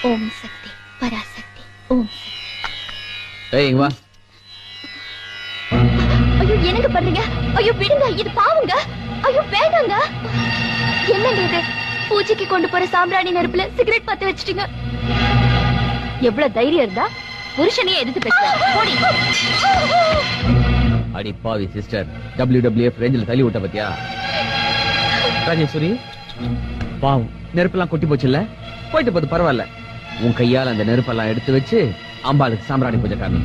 ஓம் சக்தி பராசக்தி ஓம். இங்க வா. ஐயோ என்னங்க பண்றீங்க? ஐயோ விடுங்க, இது பாவுங்க. ஐயோ வேண்டாங்க. என்னங்க இது? பூஜைக்கு கொண்டு போற சாம்பிராணி நெருப்புல சிகரெட் பத்த வச்சிட்டீங்க. எவ்வளவு தைரியம் இருந்தா புருஷனையே எதிர்த்து பேசுற. அடி பாவி சிஸ்டர், WWF ரேஞ்சில தள்ளி விட்ட பத்தியா? ராஜேஸ்வரி பாவம், நெருப்பெல்லாம் கொட்டி போச்சுல்ல, போயிட்டு போது பரவாயில்ல. உன் கையால அந்த நெருப்பெல்லாம் எடுத்து வச்சு அம்பாளுக்கு சாம்பிராணி பூஜை காமி.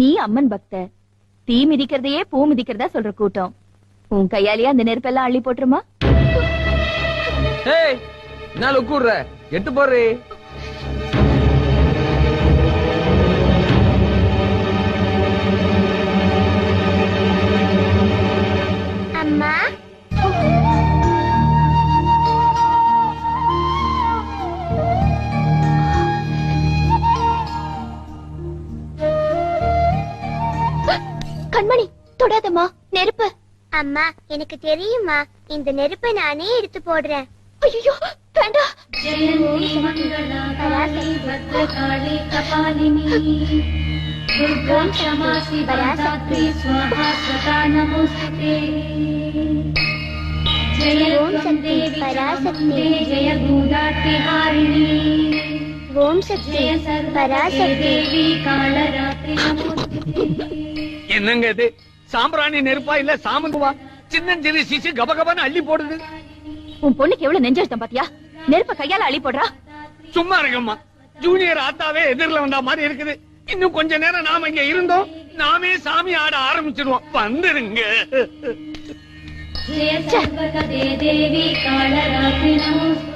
நீ அம்மன் பக்த, தீ மிதிக்கிறதையே பூ மிதிக்கிறதா சொல்ற கூட்டம். உன் கையாலேயே அந்த நெருப்பெல்லாம் அள்ளி போட்டுருமா? நான் உட்கூடுற எட்டு போடுறே. அம்மா கண்மணி தொடாதம்மா, நெருப்பு. அம்மா எனக்கு தெரியுமா, இந்த நெருப்பை நானே எடுத்து போடுறேன். ஐயோ வேண்டாம். ஓம் சக்தி பராசக்தி. என்னங்க இது? சாம்பிராணி நெருப்பா இல்ல சாமந்துவா? சின்னஞ்சிறு சிசு கபகபன்னு அள்ளி போடுது. உன் பொண்ணுக்கு எவ்வளவு நெஞ்செழுத்தம் பாத்தியா? நெருப்ப கையால அள்ளி போடுறா. சும்மா இருக்கம்மா, ஜூனியர் ஆத்தாவே எதிரில வந்தா மாதிரி இருக்குது. இன்னும் கொஞ்ச நேரம் நாம இங்க இருந்தோம், நாமே சாமி ஆட ஆரம்பிச்சிடுவோம். வந்துருங்க. தேவி காலராத்திரி நமஸ்தே.